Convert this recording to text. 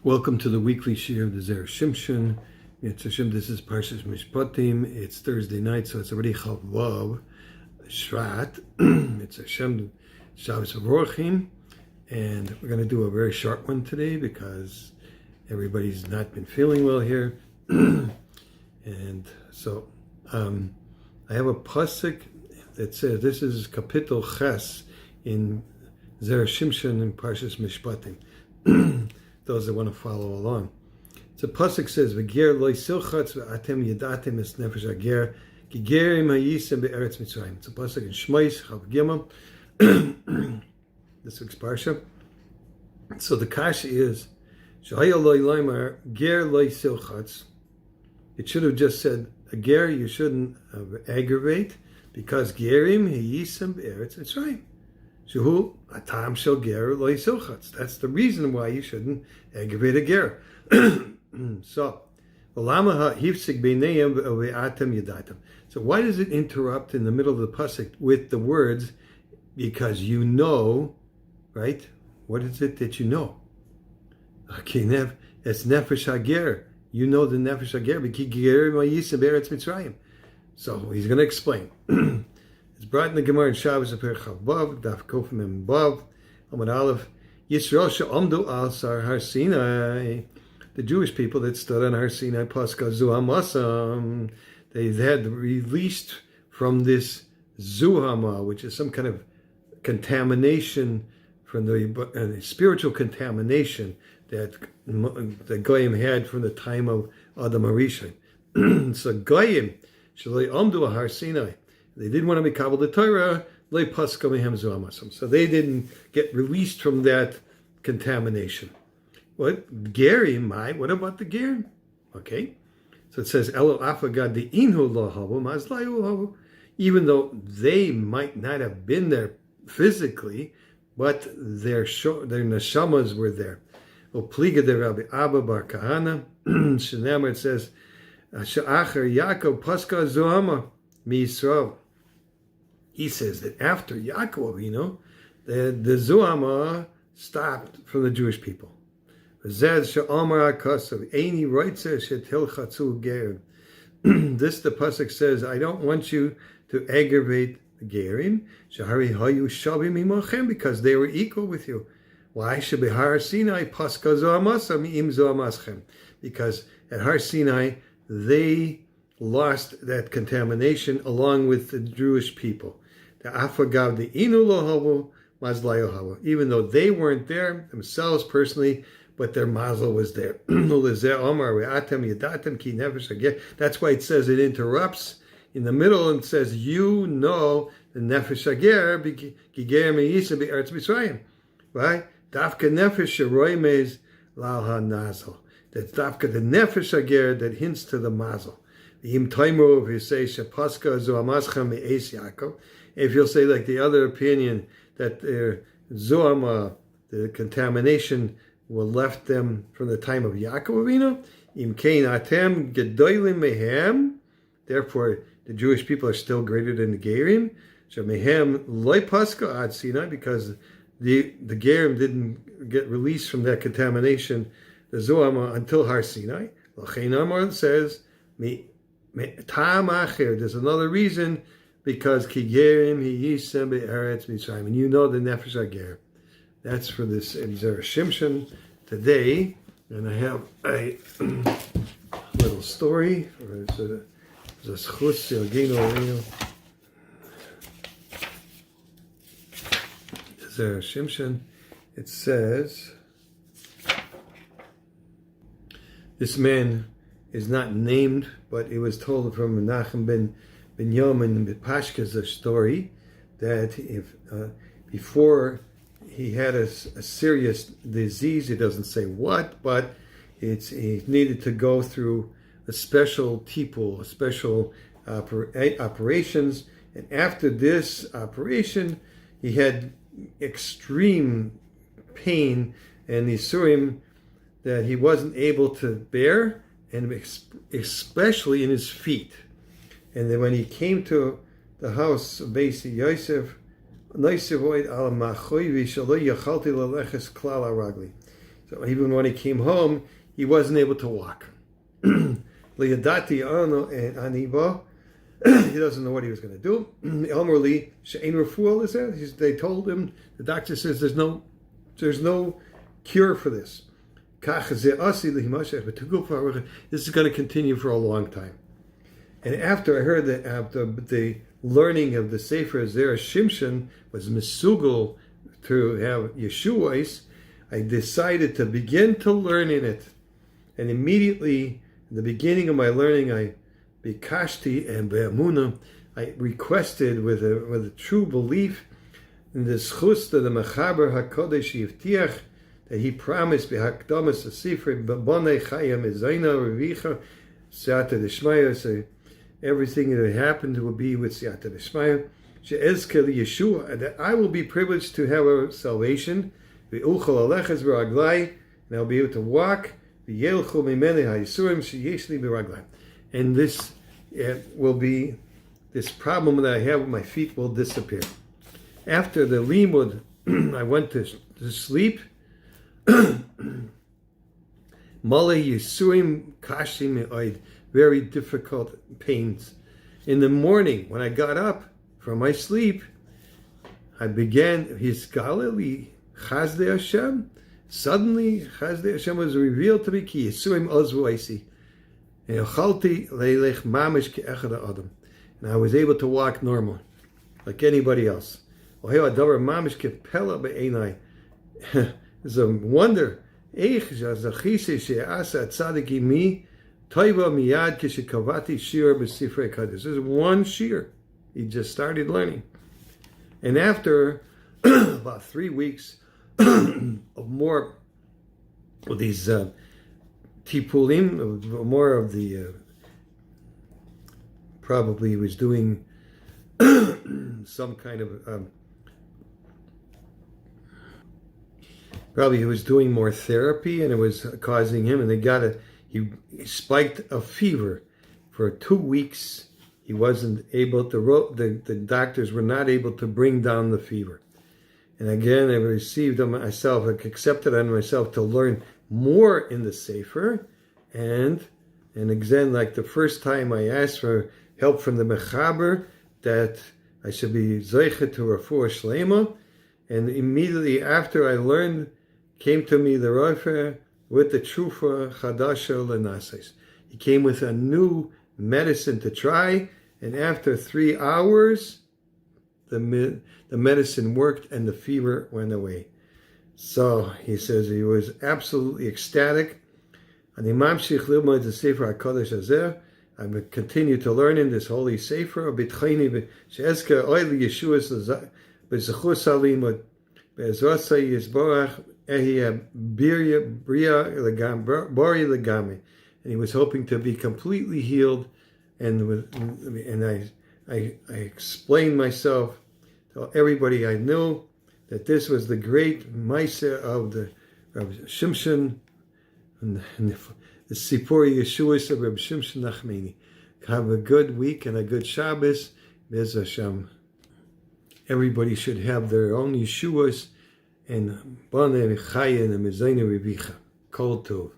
Welcome to the weekly shir of the Zera Shimshon. This is Parshat Mishpatim. It's Thursday night, so it's already Chavav Shvat. It's Hashem Shabbos Vorchim, and we're going to do a very short one today because everybody's not been feeling well here. And so I have a pasuk that says, this is Kapitel Ches in Zera Shimshon in Parshat Mishpatim. Those that want to follow along. So pasuk says, "V'ger lo silchatz v'atem yadatem es nefesh hager kigerim hayisem be'eretz Mitzrayim." It's a pasuk in Shmos Chav Gimel. This week's parsha. So the kasha is, "Shahaya lo laimar ger lo silchatz." It should have just said a ger. You shouldn't aggravate because gerim hayisem be'eretz Mitzrayim. Shuhu atam shel ger lo yisilchatz. That's the reason why you shouldn't aggravate a ger. So, so why does it interrupt in the middle of the pasuk with the words, because you know, right? What is it that you know? It's nefesh hager. You know the nefesh hager. So he's going to explain. It's brought in the Gemara in Shabbos Perek Chavav, Daf Kofim and Bav, Amud Aleph, Yisrael she'amdu al sar Har Sinai. The Jewish people that stood on Har Sinai, Paska Zuhamasam, they had released from this Zuhama, which is some kind of contamination from the spiritual contamination that the Goyim had from the time of Adam HaRishon. So Goyim, Shalei Amdu Har Sinai. They didn't want to be kabbalah the Torah, so they didn't get released from that contamination. What gerim? What about the gerim? Okay, so it says Elo afagad the inhu lahavu mazlayu havu. Even though they might not have been there physically, but their neshamas were there. Opliga de Rabbi Abba Bar Kahana. Shenamar, it says Sha'achar Yaakov Paska Zuhama Mi Yisrael. He says that after Yaakov, the Zuhama stopped from the Jewish people. This the pasuk says, I don't want you to aggravate the Gerim, because they were equal with you. Why should be Har Sinai Paska Zohamasa mi'im Zohamaschem? Because at Har Sinai they lost that contamination along with the Jewish people. Even though they weren't there themselves personally, but their mazel was there. That's why it says it interrupts in the middle and says, you know the nefesh hager giger meyisa be'eretz Mitzrayim, right? Dafka nefesh sheroimez lal hanazal. That's dafka the nefesh hager that hints to the mazel. If you'll say like the other opinion that Zohama, the contamination, will left them from the time of Yaakov Avinu, therefore the Jewish people are still greater than the Gerim, because the Gerim didn't get released from that contamination, the Zohama, until Har Sinai. It says, there's another reason, because kigerim hiyisem be'eretz Mitzrayim, and you know the nefesh hager. That's for this Zera Shimshon today, and I have a little story. Zera Shimshon. It says this man is not named, but it was told from Menachem ben Yamin and Pashka's story that if before he had a serious disease, he doesn't say what, but he needed to go through a special tipul, special operations, and after this operation, he had extreme pain and Yisurim that he wasn't able to bear, and especially in his feet. And then when he came to the house of Yosef, So even when he came home, he wasn't able to walk. Liyadati ano and aniba. He doesn't know what he was going to do. They told him, the doctor says there's no cure for this. This is going to continue for a long time. And after I heard that the learning of the Sefer Zera Shimshon was misugel to have Yeshuas, I decided to begin to learn in it. And immediately, in the beginning of my learning, I bikashti and be'amuna, I requested with a true belief in the schus that the Mechaber HaKodesh Yivtiach, that he promised b'hakdamas HaSifrei b'bonei chayim ezayna revicha siyata d'shmaya, so everything that happened will be with siyata d'shmaya, she'ezke Yeshua, that I will be privileged to have a salvation, v'uchal aleches b'raglai, and I'll be able to walk, v'yelchu mimene ha'yisurim sheyesh li b'raglai. And this will be, this problem that I have with my feet will disappear. After the limud, I went to sleep. Male yisurim kashim me'oid, very difficult pains. In the morning, when I got up from my sleep, I began his Galili Chazdei Hashem. Suddenly, Chazdei Hashem was revealed to me. Ki yisurim ozvu aisi. And I was able to walk normal, like anybody else. It's a wonder. This is one shir. He just started learning. And after about 3 weeks of more of these tipulim, more of the, probably he was doing some kind of, probably he was doing more therapy, and it was causing him, and he spiked a fever for 2 weeks. He wasn't able to, the doctors were not able to bring down the fever. And again, I received on myself, I accepted on myself to learn more in the Sefer, and again, like the first time I asked for help from the Mechaber, that I should be Zeiche to Refuah Shlema, and immediately after I learned, came to me the Rofer with the Trufa Chadasha Lenases. He came with a new medicine to try, and after 3 hours, the medicine worked and the fever went away. So he says he was absolutely ecstatic. And I will continue to learn in this holy Sefer. And he was hoping to be completely healed. And I explained myself to everybody I knew that this was the great Maaseh of the Rabbi Shimshon and the Sipur Yeshuas of Rabbi Shimshon Nachmani. Have a good week and a good Shabbos. Bez Hashem. Everybody should have their own Yeshuas and Bane Chayin and Mezayne Revicha. Kol Tov.